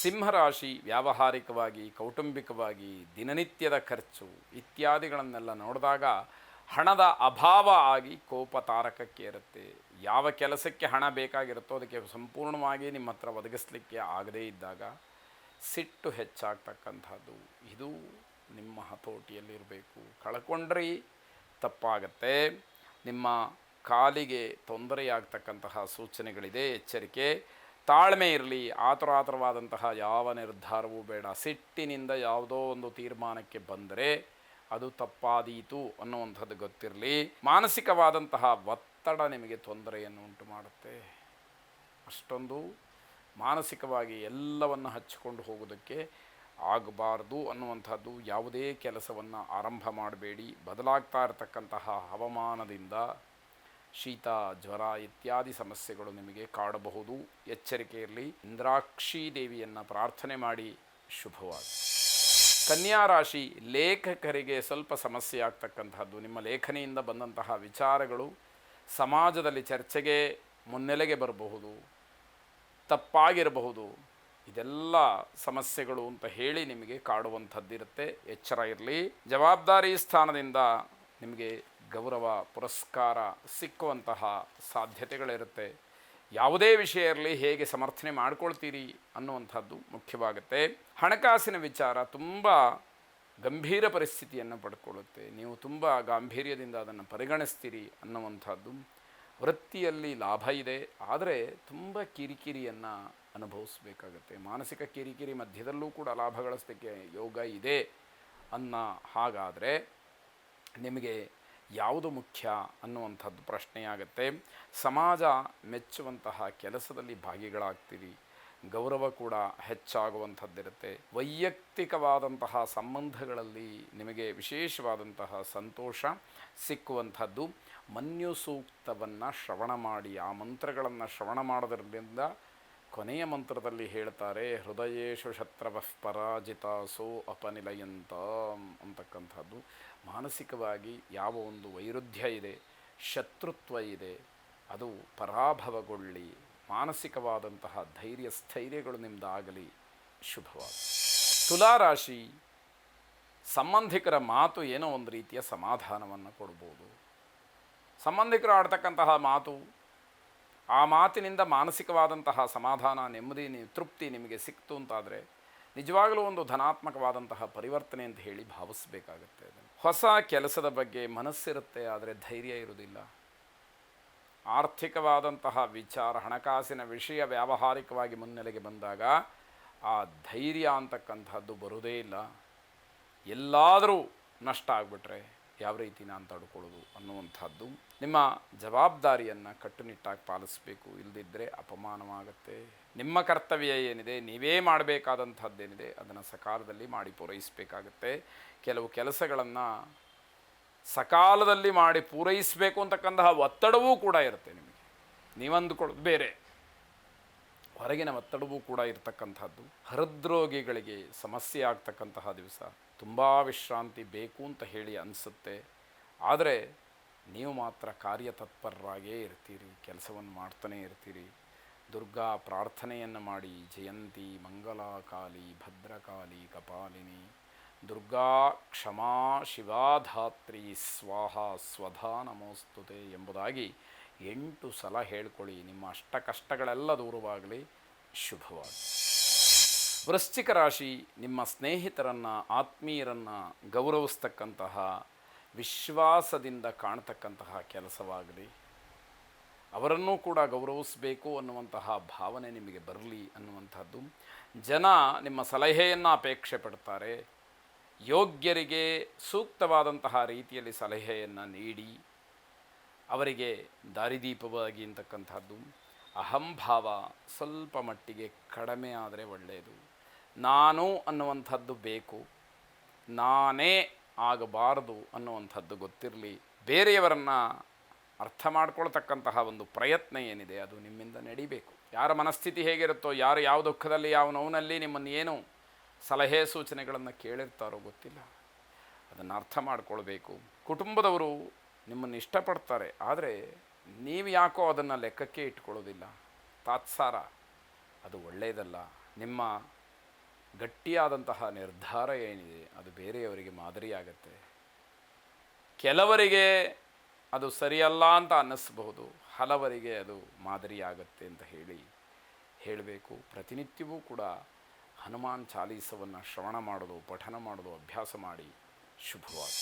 ಸಿಂಹರಾಶಿ ವ್ಯಾವಹಾರಿಕವಾಗಿ, ಕೌಟುಂಬಿಕವಾಗಿ, ದಿನನಿತ್ಯದ ಖರ್ಚು ಇತ್ಯಾದಿಗಳನ್ನೆಲ್ಲ ನೋಡಿದಾಗ ಹಣದ ಅಭಾವ ಆಗಿ ಕೋಪ ತಾರಕಕ್ಕೆ ಇರುತ್ತೆ. ಯಾವ ಕೆಲಸಕ್ಕೆ ಹಣ ಬೇಕಾಗಿರುತ್ತೋ ಅದಕ್ಕೆ ಸಂಪೂರ್ಣವಾಗಿ ನಿಮ್ಮ ಹತ್ರ ಒದಗಿಸ್ಲಿಕ್ಕೆ ಆಗದೇ ಇದ್ದಾಗ ಸಿಟ್ಟು ಹೆಚ್ಚಾಗ್ತಕ್ಕಂಥದ್ದು, ಇದು ನಿಮ್ಮ ಹತೋಟಿಯಲ್ಲಿರಬೇಕು. ಕಳ್ಕೊಂಡ್ರೆ ತಪ್ಪಾಗತ್ತೆ. ನಿಮ್ಮ ಕಾಲಿಗೆ ತೊಂದರೆಯಾಗ್ತಕ್ಕಂತಹ ಸೂಚನೆಗಳಿದೆ, ಎಚ್ಚರಿಕೆ. ತಾಳ್ಮೆ ಇರಲಿ. ಆತುರಾತುರವಾದಂತಹ ಯಾವ ನಿರ್ಧಾರವೂ ಬೇಡ. ಸಿಟ್ಟಿನಿಂದ ಯಾವುದೋ ಒಂದು ತೀರ್ಮಾನಕ್ಕೆ ಬಂದರೆ ಅದು ತಪ್ಪಾದೀತು ಅನ್ನುವಂಥದ್ದು ಗೊತ್ತಿರಲಿ. ಮಾನಸಿಕವಾದಂತಹ ಒತ್ತಡ ನಿಮಗೆ ತೊಂದರೆಯನ್ನು ಉಂಟು ಮಾಡುತ್ತೆ. ಅಷ್ಟೊಂದು ಮಾನಸಿಕವಾಗಿ ಎಲ್ಲವನ್ನು ಹಚ್ಚಿಕೊಂಡು ಹೋಗೋದಕ್ಕೆ ಆಗಬಾರ್ದು ಅನ್ನುವಂಥದ್ದು. ಯಾವುದೇ ಕೆಲಸವನ್ನು ಆರಂಭ ಮಾಡಬೇಡಿ. ಬದಲಾಗ್ತಾ ಇರತಕ್ಕಂತಹ ಹವಾಮಾನದಿಂದ ಶೀತ, ಜ್ವರ ಇತ್ಯಾದಿ ಸಮಸ್ಯೆಗಳು ನಿಮಗೆ ಕಾಡಬಹುದು. ಎಚ್ಚರಿಕೆ ಇರಲಿ. ಇಂದ್ರಾಕ್ಷಿ ದೇವಿಯನ್ನು ಪ್ರಾರ್ಥನೆ ಮಾಡಿ. ಶುಭವಾಗಿ. ಕನ್ಯಾ ರಾಶಿ ಲೇಖಕರಿಗೆ ಸ್ವಲ್ಪ ಸಮಸ್ಯೆ ಆಗ್ತಕ್ಕಂತಹದ್ದು. ನಿಮ್ಮ ಲೇಖನಿಯಿಂದ ಬಂದಂತಹ ವಿಚಾರಗಳು ಸಮಾಜದಲ್ಲಿ ಚರ್ಚೆಗೆ ಮುನ್ನೆಲೆಗೆ ಬರಬಹುದು, ತಪ್ಪಾಗಿರಬಹುದು. ಇದೆಲ್ಲ ಸಮಸ್ಯೆಗಳು ಅಂತ ಹೇಳಿ ನಿಮಗೆ ಕಾಡುವಂಥದ್ದಿರುತ್ತೆ. ಎಚ್ಚರ ಇರಲಿ. ಜವಾಬ್ದಾರಿ ಸ್ಥಾನದಿಂದ ನಿಮಗೆ ಗೌರವ, ಪುರಸ್ಕಾರ ಸಿಕ್ಕುವಂತಹ ಸಾಧ್ಯತೆಗಳಿರುತ್ತೆ. ಯಾವುದೇ ವಿಷಯ ಇರಲಿ, ಹೇಗೆ ಸಮರ್ಥನೆ ಮಾಡ್ಕೊಳ್ತೀರಿ ಅನ್ನುವಂಥದ್ದು ಮುಖ್ಯವಾಗುತ್ತೆ. ಹಣಕಾಸಿನ ವಿಚಾರ ತುಂಬ ಗಂಭೀರ ಪರಿಸ್ಥಿತಿಯನ್ನು ಪಡ್ಕೊಳ್ಳುತ್ತೆ. ನೀವು ತುಂಬ ಗಾಂಭೀರ್ಯದಿಂದ ಅದನ್ನು ಪರಿಗಣಿಸ್ತೀರಿ ಅನ್ನುವಂಥದ್ದು. ವೃತ್ತಿಯಲ್ಲಿ ಲಾಭ ಇದೆ, ಆದರೆ ತುಂಬ ಕಿರಿಕಿರಿಯನ್ನು ಅನುಭವಿಸಬೇಕಾಗತ್ತೆ. ಮಾನಸಿಕ ಕಿರಿಕಿರಿ ಮಧ್ಯದಲ್ಲೂ ಕೂಡ ಲಾಭ ಗಳಿಸಲಿಕ್ಕೆ ಯೋಗ ಇದೆ ಹಾಗಾದರೆ ನಿಮಗೆ ಯಾವುದು ಮುಖ್ಯ ಅನ್ನುವಂಥದ್ದು ಪ್ರಶ್ನೆಯಾಗತ್ತೆ. ಸಮಾಜ ಮೆಚ್ಚುವಂತಹ ಕೆಲಸದಲ್ಲಿ ಭಾಗಿಗಳಾಗ್ತೀರಿ. ಗೌರವ ಕೂಡ ಹೆಚ್ಚಾಗುವಂಥದ್ದಿರುತ್ತೆ. ವೈಯಕ್ತಿಕವಾದಂತಹ ಸಂಬಂಧಗಳಲ್ಲಿ ನಿಮಗೆ ವಿಶೇಷವಾದಂತಹ ಸಂತೋಷ ಸಿಕ್ಕುವಂಥದ್ದು. ಮನ್ಯು ಸೂಕ್ತವನ್ನು ಶ್ರವಣ ಮಾಡಿ. ಆ ಮಂತ್ರಗಳನ್ನು ಶ್ರವಣ ಮಾಡೋದ್ರಿಂದ ಕೊನೆಯ ಮಂತ್ರದಲ್ಲಿ ಹೇಳ್ತಾರೆ, ಹೃದಯೇಶು ಶತ್ರವಃ ಪರಾಜಿತಾಸೋ ಅಪನಿಲಯಂತ ಅಂತಕ್ಕಂಥದ್ದು. ಮಾನಸಿಕವಾಗಿ ಯಾವ ಒಂದು ವೈರುಧ್ಯ ಇದೆ, ಶತ್ರುತ್ವ ಇದೆ, ಅದು ಪರಾಭವಗೊಳ್ಳಿ. ಮಾನಸಿಕವಾದಂತಹ ಧೈರ್ಯ ಸ್ಥೈರ್ಯಗಳು ನಿಮ್ಮದಾಗಲಿ. ಶುಭವಾಗಿ. ತುಲಾರಾಶಿ ಸಂಬಂಧಿಕರ ಮಾತು ಏನೋ ಒಂದು ರೀತಿಯ ಸಮಾಧಾನವನ್ನು ಕೊಡ್ಬೋದು. ಸಂಬಂಧಿಕರು ಆಡ್ತಕ್ಕಂತಹ ಮಾತು, ಆ ಮಾತಿನಿಂದ ಮಾನಸಿಕವಾದಂತಹ ಸಮಾಧಾನ, ನೆಮ್ಮದಿ, ತೃಪ್ತಿ ನಿಮಗೆ ಸಿಕ್ತು ಅಂತಾದರೆ ನಿಜವಾಗಲೂ ಒಂದು ಧನಾತ್ಮಕವಾದಂತಹ ಪರಿವರ್ತನೆ ಅಂತ ಹೇಳಿ ಭಾವಿಸಬೇಕಾಗತ್ತೆ. ಹೊಸ ಕೆಲಸದ ಬಗ್ಗೆ ಮನಸ್ಸಿರುತ್ತೆ, ಆದರೆ ಧೈರ್ಯ ಇರುವುದಿಲ್ಲ. ಆರ್ಥಿಕವಾದಂತಹ ವಿಚಾರ, ಹಣಕಾಸಿನ ವಿಷಯ ವ್ಯಾವಹಾರಿಕವಾಗಿ ಮುನ್ನೆಲೆಗೆ ಬಂದಾಗ ಆ ಧೈರ್ಯ ಅಂತಕ್ಕಂಥದ್ದು ಬರುವುದೇ ಇಲ್ಲ. ಎಲ್ಲಾದರೂ ನಷ್ಟ ಆಗಿಬಿಟ್ರೆ ಯಾವ ರೀತಿ ನಾನು ತಡ್ಕೊಳ್ಳೋದು ಅನ್ನುವಂಥದ್ದು. ನಿಮ್ಮ ಜವಾಬ್ದಾರಿಯನ್ನು ಕಟ್ಟುನಿಟ್ಟಾಗಿ ಪಾಲಿಸಬೇಕು. ಇಲ್ಲದಿದ್ದರೆ ಅಪಮಾನವಾಗುತ್ತೆ. ನಿಮ್ಮ ಕರ್ತವ್ಯ ಏನಿದೆ, ನೀವೇ ಮಾಡಬೇಕಾದಂಥದ್ದೇನಿದೆ ಅದನ್ನು ಸಕಾಲದಲ್ಲಿ ಮಾಡಿ ಪೂರೈಸಬೇಕಾಗತ್ತೆ. ಕೆಲವು ಕೆಲಸಗಳನ್ನು ಸಕಾಲದಲ್ಲಿ ಮಾಡಿ ಪೂರೈಸಬೇಕು ಅಂತಕ್ಕಂತಹ ಒತ್ತಡವೂ ಕೂಡ ಇರುತ್ತೆ ನಿಮಗೆ. ನೀವಂದುಕೊಳ್ಳೋದು ಬೇರೆ, ಹೊರಗಿನ ಒತ್ತಡವೂ ಕೂಡ ಇರತಕ್ಕಂಥದ್ದು. ಹೃದ್ರೋಗಿಗಳಿಗೆ ಸಮಸ್ಯೆ ಆಗ್ತಕ್ಕಂತಹ ದಿವಸ. ತುಂಬ ವಿಶ್ರಾಂತಿ ಬೇಕು ಅಂತ ಹೇಳಿ ಅನಿಸುತ್ತೆ, ಆದರೆ ನೀವು ಮಾತ್ರ ಕಾರ್ಯತತ್ಪರರಾಗೇ ಇರ್ತೀರಿ, ಕೆಲಸವನ್ನು ಮಾಡ್ತಾನೇ ಇರ್ತೀರಿ. ದುರ್ಗಾ ಪ್ರಾರ್ಥನೆಯನ್ನು ಮಾಡಿ. ಜಯಂತಿ ಮಂಗಲಾಕಾಲಿ ಭದ್ರಕಾಲಿ ಕಪಾಲಿನಿ ದುರ್ಗಾ ಕ್ಷಮಾ ಶಿವಾಧಾತ್ರಿ ಸ್ವಾಹ ಸ್ವಧಾ ನಮೋಸ್ತುತೆ ಎಂಬುದಾಗಿ 8 ಸಲ ಹೇಳ್ಕೊಳ್ಳಿ. ನಿಮ್ಮ ಅಷ್ಟ ಕಷ್ಟಗಳೆಲ್ಲ ದೂರವಾಗಲಿ. ಶುಭವಾಗಿ. ವೃಶ್ಚಿಕ ರಾಶಿ ನಿಮ್ಮ ಸ್ನೇಹಿತರನ್ನು, ಆತ್ಮೀಯರನ್ನು ಗೌರವಿಸ್ತಕ್ಕಂತಹ, ವಿಶ್ವಾಸದಿಂದ ಕಾಣ್ತಕ್ಕಂತಹ ಕೆಲಸವಾಗಲಿ. ಅವರನ್ನೂ ಕೂಡ ಗೌರವಿಸಬೇಕು ಅನ್ನುವಂತಹ ಭಾವನೆ ನಿಮಗೆ ಬರಲಿ ಅನ್ನುವಂಥದ್ದು. ಜನ ನಿಮ್ಮ ಸಲಹೆಯನ್ನು ಅಪೇಕ್ಷೆ ಪಡ್ತಾರೆ. ಯೋಗ್ಯರಿಗೆ ಸೂಕ್ತವಾದಂತಹ ರೀತಿಯಲ್ಲಿ ಸಲಹೆಯನ್ನು ನೀಡಿ ಅವರಿಗೆ ದಾರಿದೀಪವಾಗಿ ಅಂತಕ್ಕಂಥದ್ದು. ಅಹಂಭಾವ ಸ್ವಲ್ಪ ಮಟ್ಟಿಗೆ ಕಡಿಮೆ ಆದರೆ ಒಳ್ಳೆಯದು. ನಾನು ಅನ್ನುವಂಥದ್ದು ಬೇಕು, ನಾನೇ ಆಗಬಾರದು ಅನ್ನುವಂಥದ್ದು ಗೊತ್ತಿರಲಿ. ಬೇರೆಯವರನ್ನು ಅರ್ಥ ಮಾಡ್ಕೊಳ್ತಕ್ಕಂತಹ ಒಂದು ಪ್ರಯತ್ನ ಏನಿದೆ ಅದು ನಿಮ್ಮಿಂದ ನಡಿಬೇಕು. ಯಾರ ಮನಸ್ಥಿತಿ ಹೇಗಿರುತ್ತೋ, ಯಾರು ಯಾವ ದುಃಖದಲ್ಲಿ, ಯಾವ ನೋವಿನಲ್ಲಿ ನಿಮ್ಮನ್ನು ಏನು ಸಲಹೆ ಸೂಚನೆಗಳನ್ನು ಕೇಳಿರ್ತಾರೋ ಗೊತ್ತಿಲ್ಲ. ಅದನ್ನು ಅರ್ಥ ಮಾಡ್ಕೊಳ್ಬೇಕು. ಕುಟುಂಬದವರು ನಿಮ್ಮನ್ನು ಇಷ್ಟಪಡ್ತಾರೆ, ಆದರೆ ನೀವು ಯಾಕೋ ಅದನ್ನು ಲೆಕ್ಕಕ್ಕೆ ಇಟ್ಕೊಳ್ಳೋದಿಲ್ಲ. ತಾತ್ಸಾರ ಅದು ಒಳ್ಳೆಯದಲ್ಲ. ನಿಮ್ಮ ಗಟ್ಟಿಯಾದಂತಹ ನಿರ್ಧಾರ ಏನಿದೆ ಅದು ಬೇರೆಯವರಿಗೆ ಮಾದರಿಯಾಗತ್ತೆ. ಕೆಲವರಿಗೆ ಅದು ಸರಿಯಲ್ಲ ಅಂತ ಅನ್ನಿಸ್ಬಹುದು, ಹಲವರಿಗೆ ಅದು ಮಾದರಿಯಾಗತ್ತೆ ಅಂತ ಹೇಳಬೇಕು. ಪ್ರತಿನಿತ್ಯವೂ ಕೂಡ ಹನುಮಾನ್ ಚಾಲೀಸವನ್ನು ಶ್ರವಣ ಮಾಡೋದು, ಪಠನ ಮಾಡೋದು ಅಭ್ಯಾಸ ಮಾಡಿ. ಶುಭವಾಗಲಿ.